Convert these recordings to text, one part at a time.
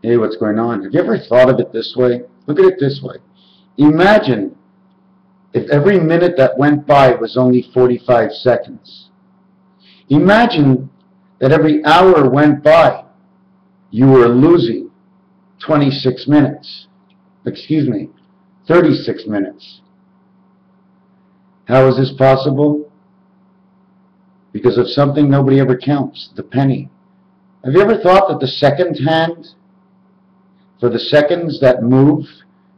Hey, what's going on? Have you ever thought of it this way? Look at it this way. Imagine if every minute that went by was only 45 seconds. Imagine that every hour went by, you were losing 26 minutes. Excuse me, 36 minutes. How is this possible? Because of something nobody ever counts, the penny. Have you ever thought that the second hand, for the seconds that move,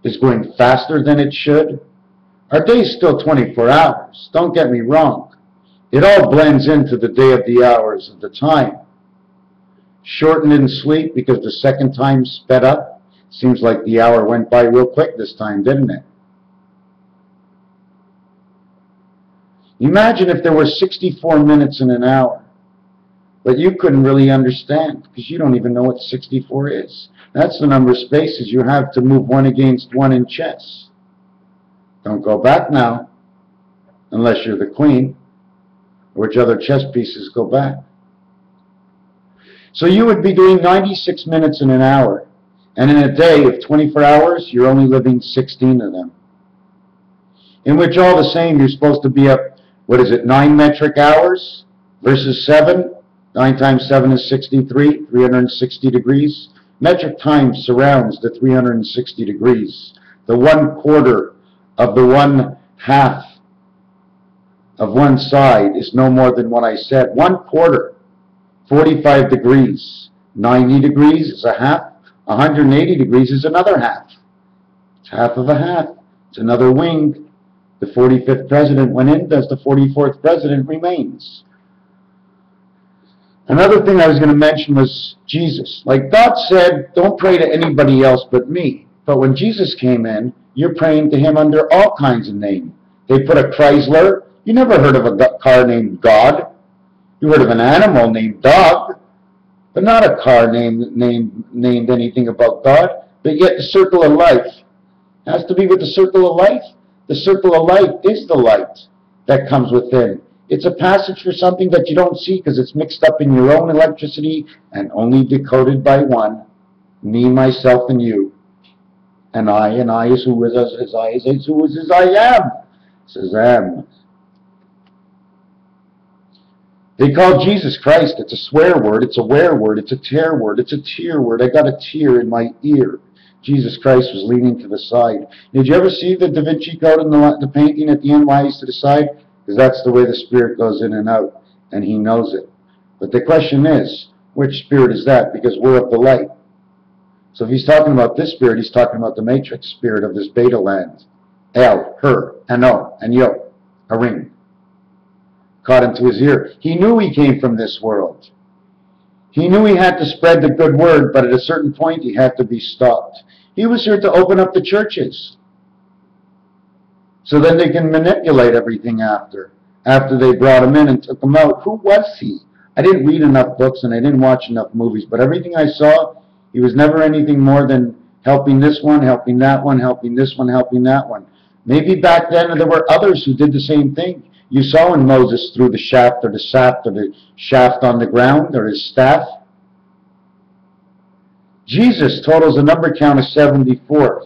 is going faster than it should? Our day is still 24 hours, don't get me wrong. It all blends into the day of the hours of the time. Shortened in sleep because the second time sped up. Seems like the hour went by real quick this time, didn't it? Imagine if there were 64 minutes in an hour, but you couldn't really understand because you don't even know what 64 is. That's the number of spaces you have to move one against one in chess. Don't go back now, unless you're the queen. Which other chess pieces go back? So you would be doing 96 minutes in an hour, and in a day of 24 hours, you're only living 16 of them. In which all the same, you're supposed to be up, 9 metric hours versus 7? 9 times 7 is 63, 360 degrees. Metric time surrounds the 360 degrees. The 1/4 of the 1/2 of one side is no more than what I said. 1/4, 45 degrees. 90 degrees is a half. 180 degrees is another half. It's half of a half. It's another wing. The 45th president went in, does the 44th president remains. Another thing I was going to mention was Jesus. Like God said, don't pray to anybody else but me. But when Jesus came in, you're praying to him under all kinds of names. They put a Chrysler. You never heard of a car named God. You heard of an animal named dog, but not a car named anything about God. But yet the circle of life has to be with the circle of life. The circle of life is the light that comes within. It's a passage for something that you don't see because it's mixed up in your own electricity and only decoded by one, me, myself, and you. And I is who is as I is who is as I am. Says am. They call Jesus Christ. It's a swear word. It's a where word. It's a tear word. It's a tear word. I got a tear in my ear. Jesus Christ was leaning to the side. Did you ever see the Da Vinci Code in the painting at the end why he's to the side? Because that's the way the Spirit goes in and out, and he knows it. But the question is, which Spirit is that? Because we're of the light. So if he's talking about this Spirit, he's talking about the matrix Spirit of this beta land. El, her, and O, and yo, a ring. Caught into his ear. He knew he came from this world. He knew he had to spread the good word, but at a certain point he had to be stopped. He was here to open up the churches. So then they can manipulate everything after they brought him in and took him out. Who was he? I didn't read enough books and I didn't watch enough movies, but everything I saw, he was never anything more than helping this one, helping that one, helping this one, helping that one. Maybe back then there were others who did the same thing. You saw when Moses threw the shaft or the saft or the shaft on the ground or his staff. Jesus totals a number count of 74.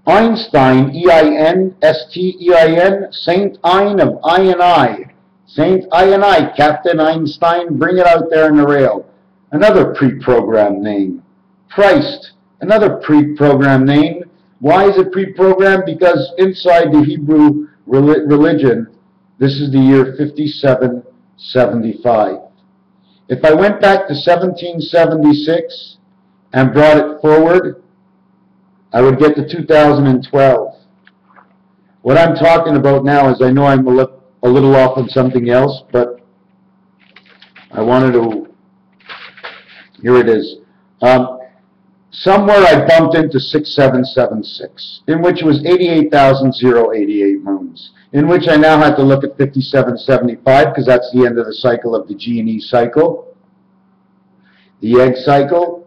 Einstein, E-I-N-S-T-E-I-N, Saint Ein of I and I. Saint I and I, Captain Einstein, bring it out there in the rail. Another pre-programmed name. Christ, another pre-programmed name. Why is it pre-programmed? Because inside the Hebrew religion, this is the year 5775. If I went back to 1776 and brought it forward, I would get to 2012. What I'm talking about now is I know I'm a little off on something else, but I wanted to, here it is. Somewhere I bumped into 6776, in which was 88,088 moons, in which I now have to look at 5775 because that's the end of the cycle of the G&E cycle, the egg cycle.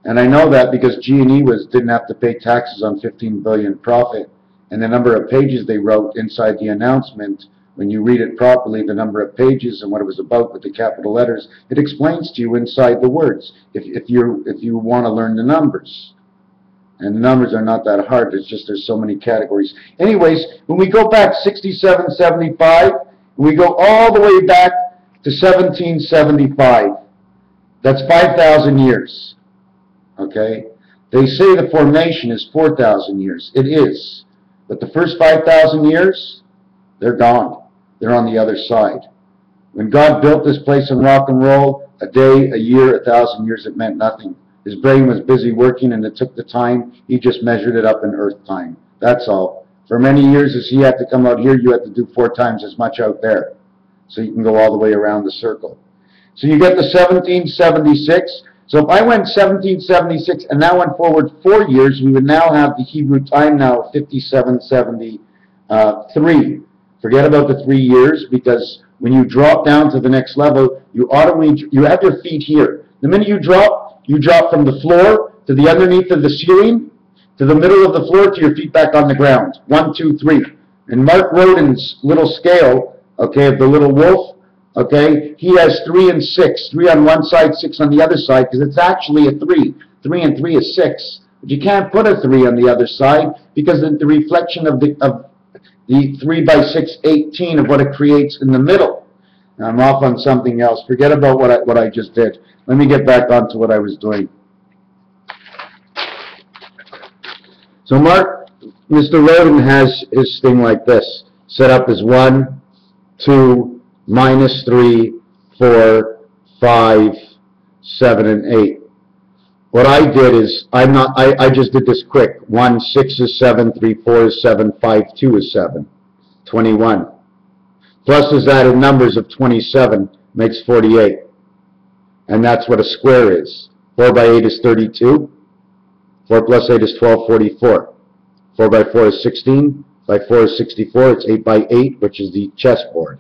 And I know that because G&E didn't have to pay taxes on 15 billion profit, and the number of pages they wrote inside the announcement When you read it properly, the number of pages and what it was about with the capital letters, it explains to you inside the words, if you want to learn the numbers. And the numbers are not that hard, it's just there's so many categories. Anyways, when we go back 67, 75, we go all the way back to 1775. That's 5,000 years. Okay? They say the formation is 4,000 years. It is. But the first 5,000 years, they're gone. They're on the other side. When God built this place in rock and roll, a day, a year, 1,000 years, it meant nothing. His brain was busy working and it took the time. He just measured it up in earth time. That's all. For many years, as he had to come out here, you had to do 4 times as much out there. So you can go all the way around the circle. So you get the 1776. So if I went 1776 and now went forward 4 years, we would now have the Hebrew time now of 5773. Forget about the 3 years, because when you drop down to the next level, you have your feet here. The minute you drop from the floor to the underneath of the ceiling, to the middle of the floor, to your feet back on the ground. 1, 2, 3. And Mark Rodin's little scale, okay, of the little wolf, okay, he has 3 and 6. 3 on one side, 6 on the other side, because it's actually a 3. 3 and 3 is 6. But you can't put a 3 on the other side, because the reflection of the 3 by 6, 18 of what it creates in the middle. Now I'm off on something else. Forget about what I just did. Let me get back onto what I was doing. So Mr. Rodin has his thing like this, set up as 1, 2, -3, 4, 5, 7, and 8. What I did is, I just did this quick. 1, 6 is 7, 3, 4 is 7, 5, 2 is 7. 21. Plus is added numbers of 27 makes 48. And that's what a square is. 4 by 8 is 32. 4 plus 8 is 12, 44. 4 by 4 is 16. By 4 is 64. It's 8 by 8, which is the chessboard.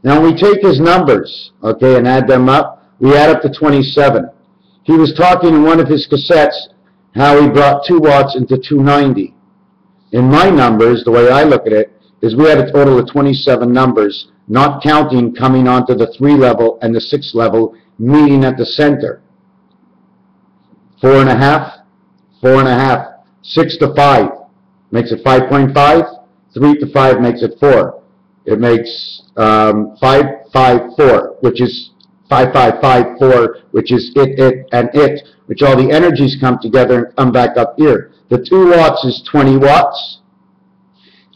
Now we take his numbers, okay, and add them up. We add up to 27. He was talking in one of his cassettes how he brought 2 watts into 290. In my numbers, the way I look at it, is we had a total of 27 numbers, not counting coming onto the 3 level and the 6 level, meeting at the center. 4.5, 4.5, 6 to 5 makes it 5.5, 3 to 5 makes it 4. It makes 554, which is 5554, which is it, and it, which all the energies come together and come back up here. The 2 watts is 20 watts.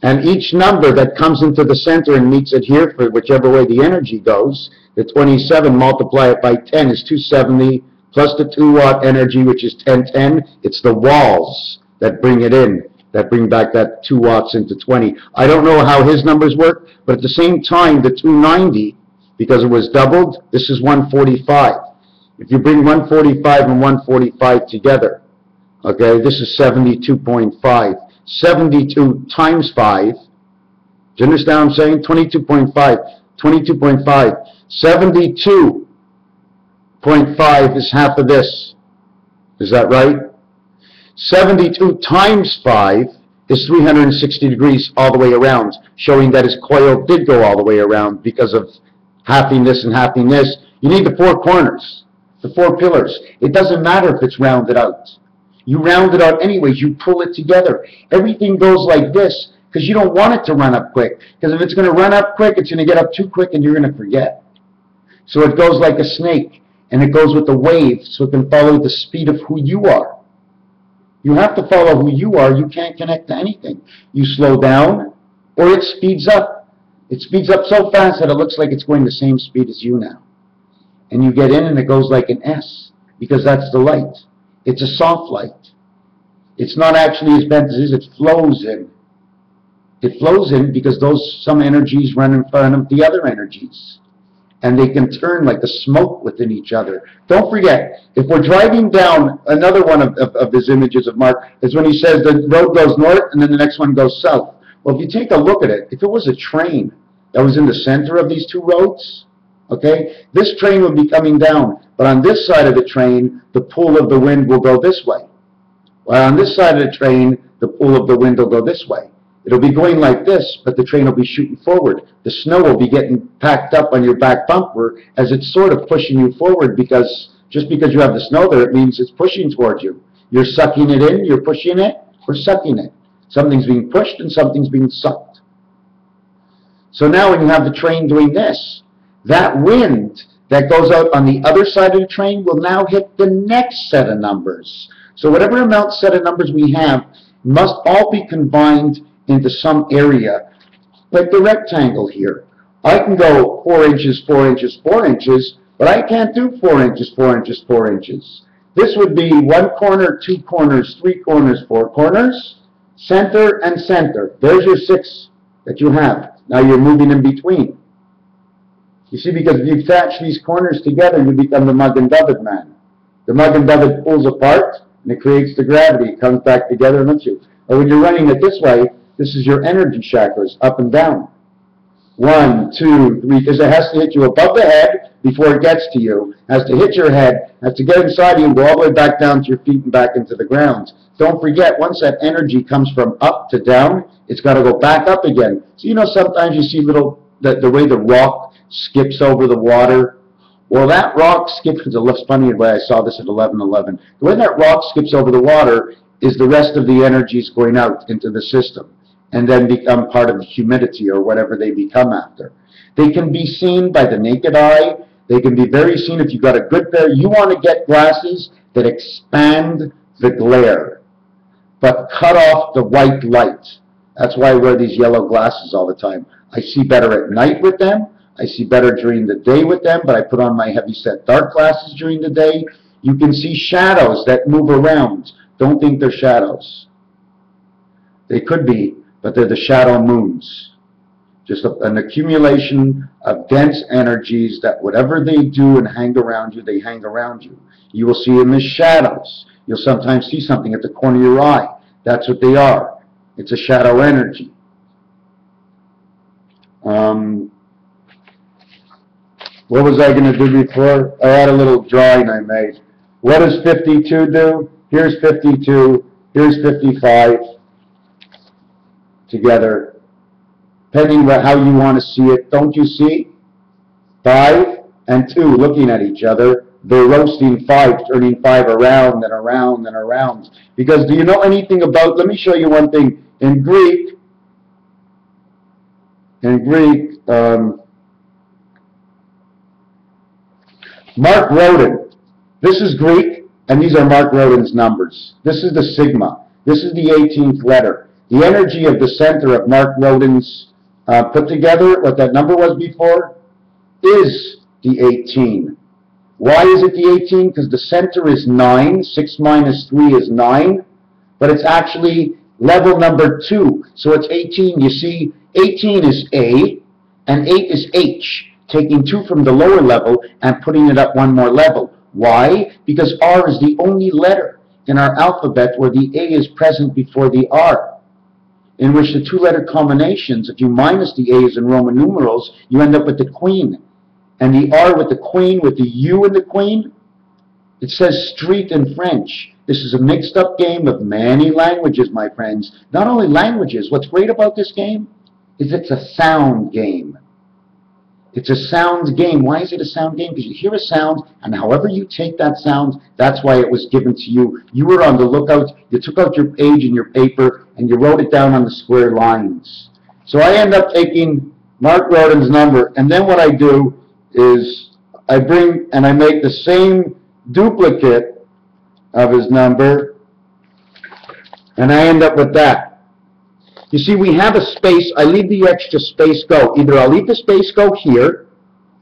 And each number that comes into the center and meets it here, for whichever way the energy goes, the 27, multiply it by 10 is 270, plus the 2 watt energy, which is 1010. It's the walls that bring it in, that bring back that 2 watts into 20. I don't know how his numbers work, but at the same time, the 290, because it was doubled, this is 145. If you bring 145 and 145 together, okay, this is 72.5. 72 times 5. Do you understand what I'm saying? 22.5. 22.5. 72.5 is half of this. Is that right? 72 times 5 is 360 degrees all the way around, showing that his coil did go all the way around because of halving this and halving this. You need the 4 corners, the 4 pillars. It doesn't matter if it's rounded out. You round it out anyways. You pull it together. Everything goes like this because you don't want it to run up quick. Because if it's going to run up quick, it's going to get up too quick and you're going to forget. So it goes like a snake, and it goes with the wave so it can follow the speed of who you are. You have to follow who you are. You can't connect to anything. You slow down or it speeds up. It speeds up so fast that it looks like it's going the same speed as you now. And you get in and it goes like an S because that's the light. It's a soft light. It's not actually as bent as it is. It flows in. It flows in because some energies run in front of the other energies. And they can turn like the smoke within each other. Don't forget, if we're driving down, another one of his images of Mark is when he says the road goes north and then the next one goes south. Well, if you take a look at it, if it was a train that was in the center of these 2 roads, okay, this train would be coming down. But on this side of the train, the pull of the wind will go this way. While on this side of the train, the pull of the wind will go this way. It'll be going like this, but the train will be shooting forward. The snow will be getting packed up on your back bumper as it's sort of pushing you forward, because just because you have the snow there, it means it's pushing towards you. You're sucking it in, you're pushing it, or sucking it. Something's being pushed and something's being sucked. So now when you have the train doing this, that wind that goes out on the other side of the train will now hit the next set of numbers. So whatever amount set of numbers we have must all be combined into some area, like the rectangle here. I can go 4 inches, 4 inches, 4 inches, but I can't do 4 inches, 4 inches, 4 inches. This would be 1 corner, 2 corners, 3 corners, 4 corners, center and center. There's your 6 that you have. Now you're moving in between. You see, because if you attach these corners together, you become the Mug and David man. The Mug and David pulls apart, and it creates the gravity. It comes back together and hits you. But when you're running it this way, this is your energy chakras, up and down. 1, 2, 3, because it has to hit you above the head before it gets to you. It has to hit your head, has to get inside you and go all the way back down to your feet and back into the ground. Don't forget, once that energy comes from up to down, it's got to go back up again. So you know sometimes you see the way the rock skips over the water. Well, that rock skips, it's funny the way I saw this at 11:11. The way that rock skips over the water is the rest of the energies going out into the system and then become part of the humidity or whatever they become after. They can be seen by the naked eye. They can be very seen if you've got a good pair. You want to get glasses that expand the glare, but cut off the white light. That's why I wear these yellow glasses all the time. I see better at night with them. I see better during the day with them, but I put on my heavy-set dark glasses during the day. You can see shadows that move around. Don't think they're shadows. They could be, but they're the shadow moons. Just an accumulation of dense energies that whatever they do and hang around you, they hang around you. You will see them as shadows. You'll sometimes see something at the corner of your eye. That's what they are. It's a shadow energy. What was I going to do before? I had a little drawing I made. What does 52 do? Here's 52. Here's 55. Together. Depending on how you want to see it. Don't you see? 5 and 2 looking at each other. They're roasting 5, turning 5 around and around and around. Because do you know anything about, let me show you one thing. In Greek, Mark Rodin. This is Greek, and these are Mark Rodin's numbers. This is the sigma. This is the 18th letter. The energy of the center of Mark Rodin's put together, what that number was before, is the 18. Why is it the 18? Because the center is 9. 6 minus 3 is 9. But it's actually level number 2. So it's 18. You see, 18 is A, and 8 is H. Taking 2 from the lower level and putting it up one more level. Why? Because R is the only letter in our alphabet where the A is present before the R, in which the 2-letter combinations, if you minus the A's in Roman numerals, you end up with the Queen. And the R with the Queen, with the U in the Queen, it says street in French. This is a mixed up game of many languages, my friends. Not only languages, what's great about this game is it's a sound game. It's a sound game. Why is it a sound game? Because you hear a sound, and however you take that sound, that's why it was given to you. You were on the lookout. You took out your page and your paper, and you wrote it down on the square lines. So I end up taking Mark Rodin's number, and then what I do is I bring and I make the same duplicate of his number, and I end up with that. You see, we have a space. I leave the extra space go. Either I'll leave the space go here,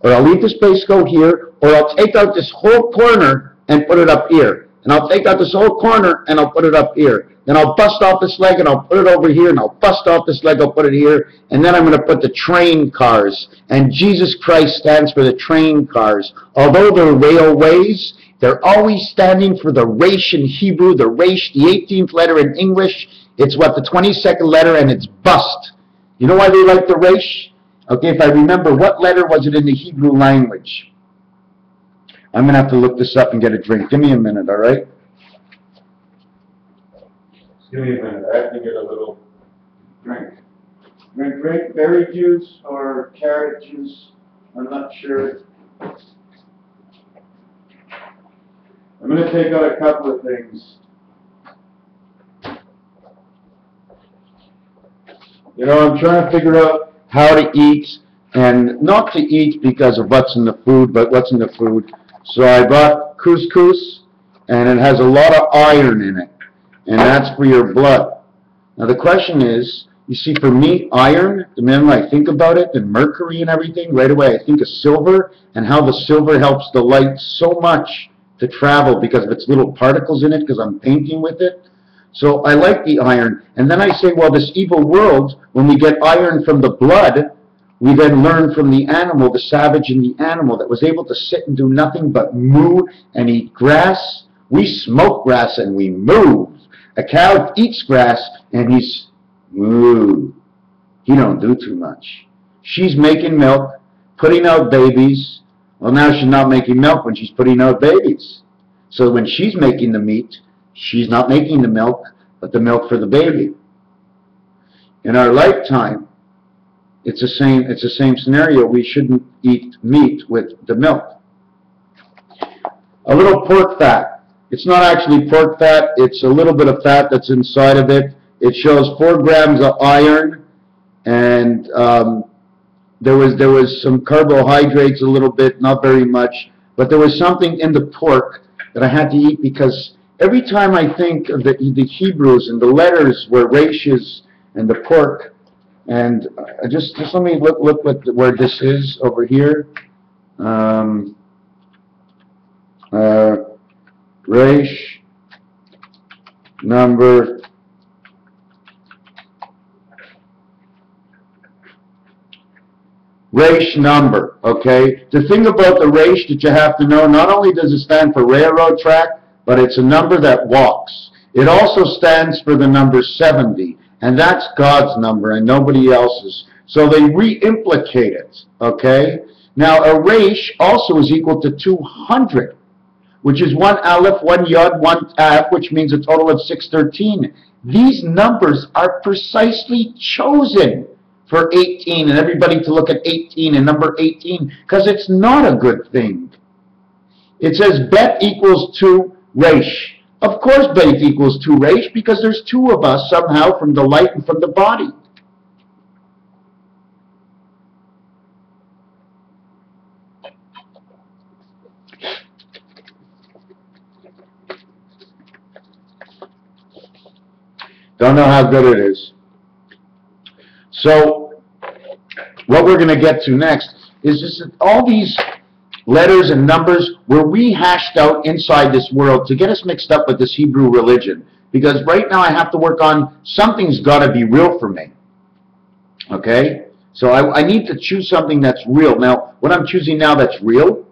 or I'll leave the space go here, or I'll take out this whole corner and put it up here. And I'll take out this whole corner and I'll put it up here. Then I'll bust off this leg and I'll put it over here, and I'll bust off this leg, I'll put it here, and then I'm going to put the train cars. And Jesus Christ stands for the train cars. Although they're railways, they're always standing for the resh in Hebrew, the resh, the 18th letter in English. It's what, the 22nd letter, and it's bust. You know why they like the resh? Okay, if I remember, what letter was it in the Hebrew language? I'm going to have to look this up and get a drink. Give me a minute, all right? Give me a minute. I have to get a little Drink. Drink berry juice or carrot juice. I'm not sure. I'm going to take out a couple of things. You know, I'm trying to figure out how to eat, and not to eat because of what's in the food, but what's in the food. So I bought couscous, and it has a lot of iron in it, and that's for your blood. Now the question is, you see, for me, iron, the minute I think about it, and mercury and everything, right away I think of silver, and how the silver helps the light so much to travel because of its little particles in it, because I'm painting with it. So I like the iron. And then I say, well, this evil world, when we get iron from the blood, we then learn from the animal, the savage in the animal, that was able to sit and do nothing but moo and eat grass. We smoke grass and we move. A cow eats grass and he's moo. He don't do too much. She's making milk, putting out babies. Well, now she's not making milk when she's putting out babies. So when she's making the meat, she's not making the milk, but the milk for the baby. In our lifetime, it's the same scenario. We shouldn't eat meat with the milk. A little pork fat. It's not actually pork fat. It's a little bit of fat that's inside of it. It shows 4 grams of iron, and there was some carbohydrates a little bit, not very much, but there was something in the pork that I had to eat because every time I think of the Hebrews and the letters where Rashes and the pork, and just let me look where this is over here. Resh number Resh number, okay? The thing about the Resh that you have to know, not only does it stand for railroad track, but it's a number that walks. It also stands for the number 70, and that's God's number and nobody else's. So they re-implicate it, okay? Now, a Resh also is equal to 200, which is 1 aleph, 1 yod, 1 tav, which means a total of 613. These numbers are precisely chosen for 18, and everybody to look at 18 and number 18, because it's not a good thing. It says Bet equals 2 Resh. Of course Bet equals 2 Resh, because there's 2 of us somehow from the light and from the body. Don't know how good it is. So, what we're going to get to next is just that all these letters and numbers were rehashed out inside this world to get us mixed up with this Hebrew religion. Because right now I have to work on something's got to be real for me. Okay? So I need to choose something that's real. Now, what I'm choosing now that's real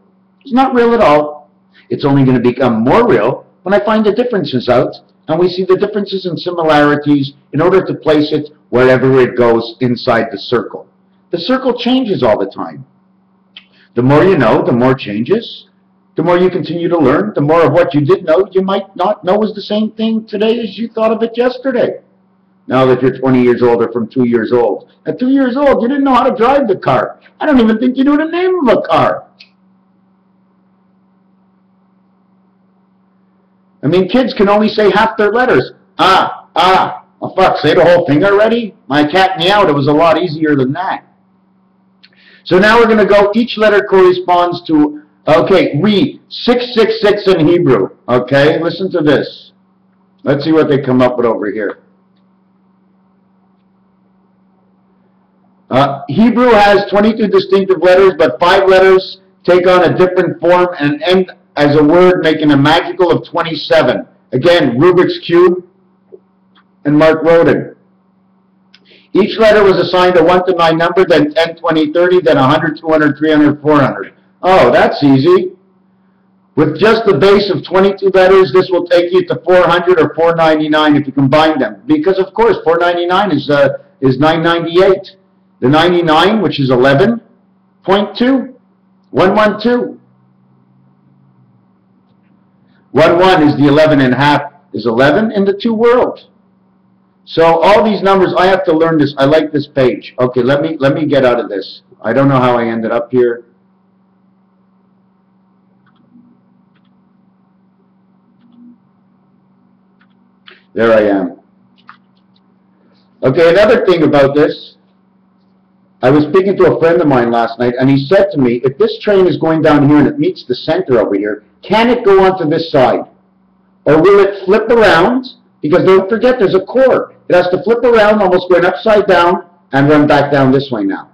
is not real at all. It's only going to become more real when I find the differences out, and we see the differences and similarities in order to place it wherever it goes inside the circle. The circle changes all the time. The more you know, the more changes. The more you continue to learn, the more of what you did know you might not know is the same thing today as you thought of it yesterday. Now that you're 20 years old or from 2 years old. At 2 years old, you didn't know how to drive the car. I don't even think you knew the name of a car. I mean, kids can only say half their letters. Ah. Oh, fuck, say the whole thing already? My cat meowed. It was a lot easier than that. So now we're going to go, each letter corresponds to, okay, read 666 in Hebrew. Okay, listen to this. Let's see what they come up with over here. Hebrew has 22 distinctive letters, but 5 letters take on a different form and end as a word, making a magical of 27. Again, Rubik's Cube and Mark Rodin. Each letter was assigned a 1 to 9 number, then 10, 20, 30, then 100, 200, 300, 400. Oh, that's easy. With just the base of 22 letters, this will take you to 400 or 499 if you combine them. Because, of course, 499 is 998. The 99, which is 11.2, 112. 1 is the 11 and a half, is 11 in the 2 world. So all these numbers, I have to learn this. I like this page. Okay, let me get out of this. I don't know how I ended up here. There I am. Okay, another thing about this, I was speaking to a friend of mine last night, and he said to me, if this train is going down here and it meets the center over here, can it go onto this side? Or will it flip around? Because don't forget, there's a core. It has to flip around, almost going upside down, and run back down this way now.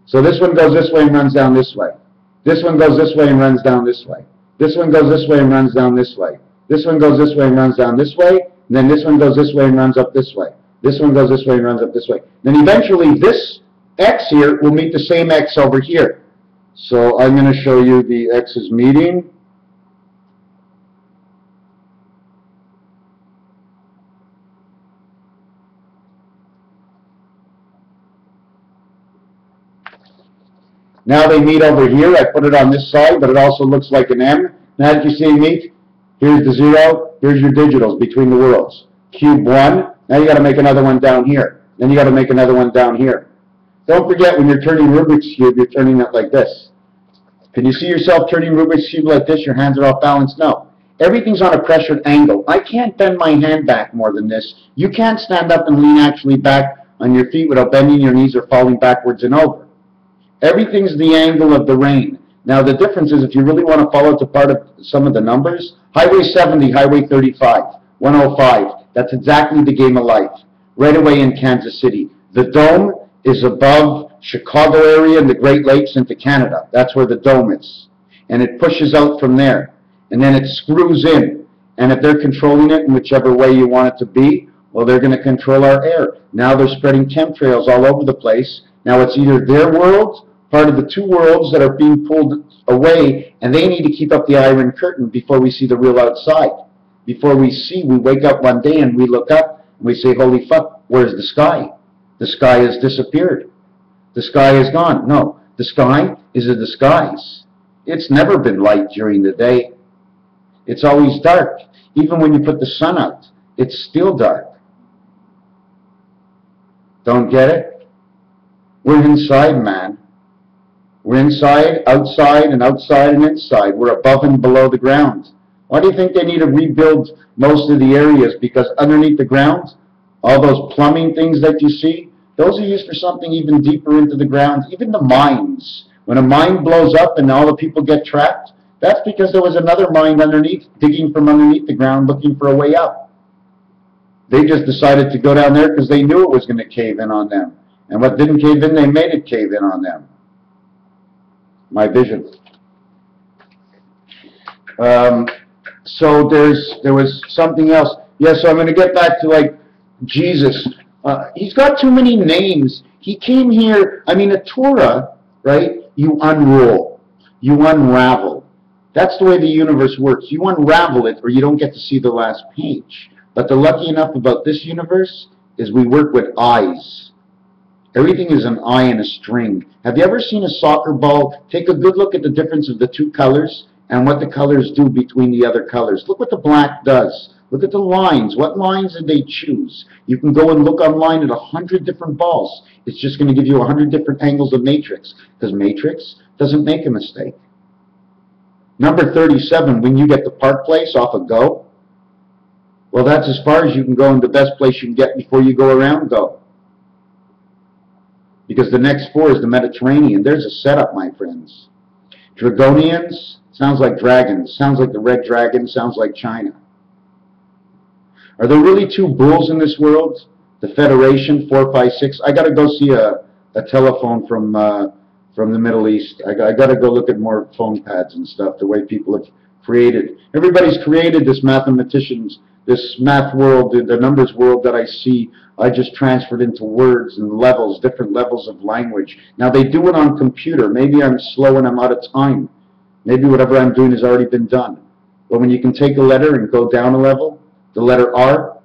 So this one goes this way and runs down this way. This one goes this way and runs down this way. This one goes this way and runs down this way. This one goes this way and runs down this way. And then this one goes this way and runs up this way. This one goes this way and runs up this way. Then eventually this X here will meet the same X over here. So I'm going to show you the X's meeting. Now they meet over here. I put it on this side, but it also looks like an M. Now that you see meet, here's the 0, here's your digitals between the worlds. Cube 1, now you got to make another one down here. Then you got to make another one down here. Don't forget, when you're turning Rubik's Cube, you're turning it like this. Can you see yourself turning Rubik's Cube like this? Your hands are off balance? No. Everything's on a pressured angle. I can't bend my hand back more than this. You can't stand up and lean actually back on your feet without bending your knees or falling backwards and over. Everything's the angle of the rain. Now the difference is, if you really want to follow to part of some of the numbers, Highway 70, Highway 35, 105, that's exactly the game of life. Right away in Kansas City. The dome is above Chicago area and the Great Lakes into Canada. That's where the dome is. And it pushes out from there. And then it screws in. And if they're controlling it in whichever way you want it to be, well, they're going to control our air. Now they're spreading chemtrails all over the place. Now it's either their world, part of the two worlds that are being pulled away, and they need to keep up the Iron Curtain before we see the real outside. Before we wake up one day and we look up and we say, holy fuck, where's the sky? The sky has disappeared. The sky is gone. No, the sky is a disguise. It's never been light during the day. It's always dark. Even when you put the sun out, it's still dark. Don't get it? We're inside, man. We're inside, outside, and outside and inside. We're above and below the ground. Why do you think they need to rebuild most of the areas? Because underneath the ground, all those plumbing things that you see, those are used for something even deeper into the ground. Even the mines. When a mine blows up and all the people get trapped, that's because there was another mine underneath, digging from underneath the ground, looking for a way up. They just decided to go down there because they knew it was going to cave in on them. And what didn't cave in, they made it cave in on them. My vision. So there was something else. Yeah, so I'm going to get back to like Jesus. He's got too many names. He came here, I mean, a Torah, right? You unroll. You unravel. That's the way the universe works. You unravel it or you don't get to see the last page. But the lucky enough about this universe is we work with eyes. Everything is an eye and a string. Have you ever seen a soccer ball? Take a good look at the difference of the two colors and what the colors do between the other colors. Look what the black does. Look at the lines. What lines did they choose? You can go and look online at 100 different balls. It's just going to give you 100 different angles of matrix, because matrix doesn't make a mistake. Number 37, when you get the Park Place off of Go, well, that's as far as you can go, and the best place you can get before you go around Go. Because the next 4 is the Mediterranean. There's a setup, my friends. Dragonians, sounds like dragons. Sounds like the red dragon, sounds like China. Are there really 2 bulls in this world? The Federation, 4, 5, 6. I got to go see a telephone from the Middle East. I got to go look at more phone pads and stuff, the way people have created. Everybody's created this this math world, the numbers world that I see. I just transferred into words and levels, different levels of language. Now they do it on computer. Maybe I'm slow and I'm out of time. Maybe whatever I'm doing has already been done. But when you can take a letter and go down a level, the letter R,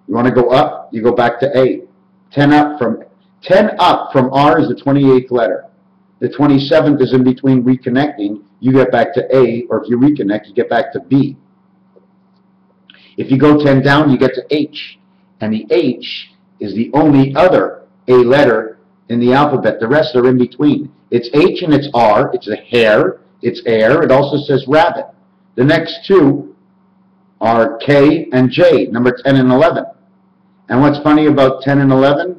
you want to go up, you go back to A. 10 up from R is the 28th letter. The 27th is in between reconnecting. You get back to A, or if you reconnect, you get back to B. If you go 10 down, you get to H. And the H is the only other A letter in the alphabet. The rest are in between. It's H and it's R. It's a hare. It's air. It also says rabbit. The next two are K and J, number 10 and 11. And what's funny about 10 and 11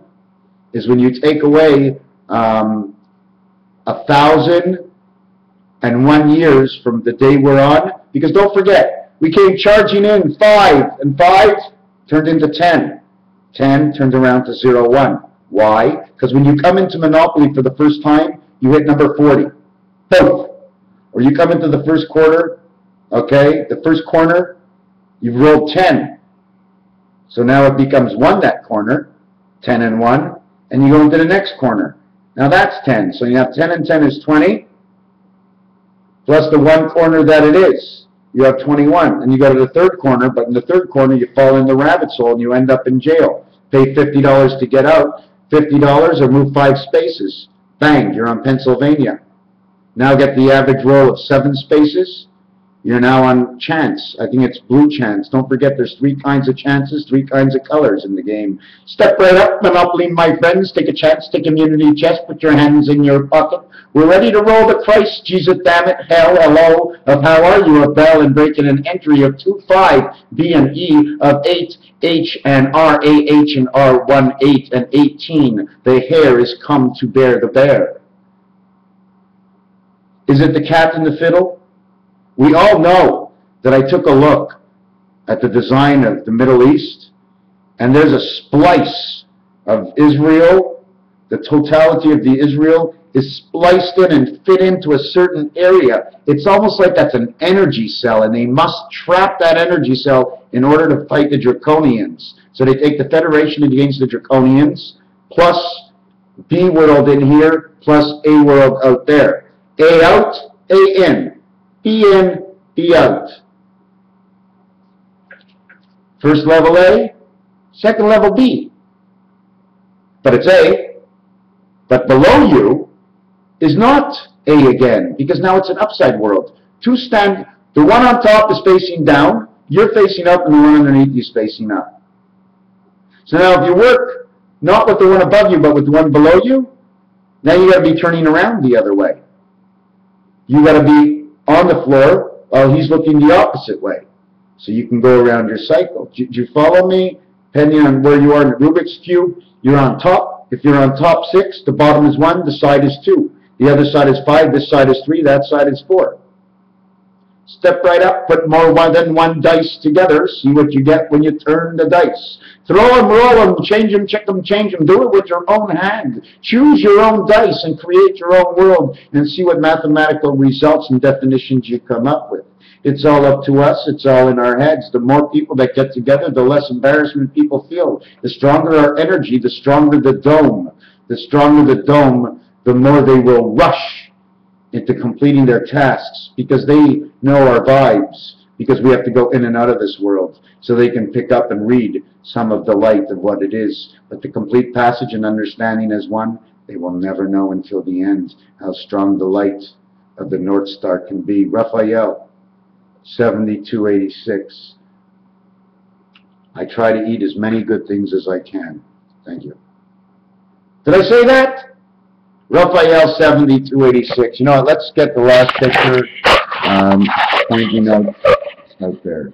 is when you take away 1,001 years from the day we're on, because don't forget, we came charging in 5, and 5 turned into 10. 10 turned around to 01. Why? Because when you come into Monopoly for the first time, you hit number 40. Boom! Or you come into the first quarter, okay, the first corner, you've rolled 10. So now it becomes 1 that corner, 10 and 1, and you go into the next corner. Now that's 10. So you have 10 and 10 is 20, plus the 1 corner that it is. You have 21. And you go to the third corner, but in the third corner you fall in the rabbit's hole and you end up in jail. Pay $50 to get out, $50 or move 5 spaces. Bang, you're on Pennsylvania. Now get the average roll of 7 spaces. You're now on chance. I think it's blue chance. Don't forget there's 3 kinds of chances, 3 kinds of colors in the game. Step right up, Monopoly, my friends. Take a chance, take immunity chest, put your hands in your pocket. We're ready to roll the Christ, Jesus, damn it, hell, hello, of how are you, a bell, and breaking an entry of 2, 5, B and E, of 8, H and R, A, H and R, 1, 8, and 18. The hare is come to bear the bear. Is it the cat and the fiddle? We all know that I took a look at the design of the Middle East, and there's a splice of Israel. The totality of the Israel is spliced in and fit into a certain area. It's almost like that's an energy cell, and they must trap that energy cell in order to fight the Draconians. So they take the Federation against the Draconians, plus B world in here, plus A world out there. A out, A in. B in, B out. First level A, second level B. But it's A. But below you is not A again, because now it's an upside world. The one on top is facing down, you're facing up, and the one underneath you is facing up. So now if you work not with the one above you, but with the one below you, now you got to be turning around the other way. You got to be on the floor while he's looking the opposite way. So you can go around your cycle. Do you follow me? Depending on where you are in the Rubik's Cube, you're on top. If you're on top 6, the bottom is 1, the side is 2. The other side is 5, this side is 3, that side is 4. Step right up, put more than 1 dice together, see what you get when you turn the dice. Throw them, roll them, change them, check them, change them. Do it with your own hand. Choose your own dice and create your own world and see what mathematical results and definitions you come up with. It's all up to us. It's all in our heads. The more people that get together, the less embarrassment people feel. The stronger our energy, the stronger the dome. The stronger the dome, the more they will rush into completing their tasks, because they know our vibes, because we have to go in and out of this world, so they can pick up and read some of the light of what it is. But the complete passage and understanding as one, they will never know until the end how strong the light of the North Star can be. Raphael, 7286. I try to eat as many good things as I can. Thank you. Did I say that? Raphael 7286. You know what? Let's get the last picture. Pointing out there.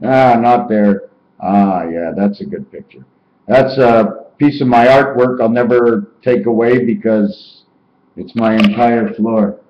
Ah, not there. Ah, yeah, that's a good picture. That's a piece of my artwork I'll never take away because it's my entire floor.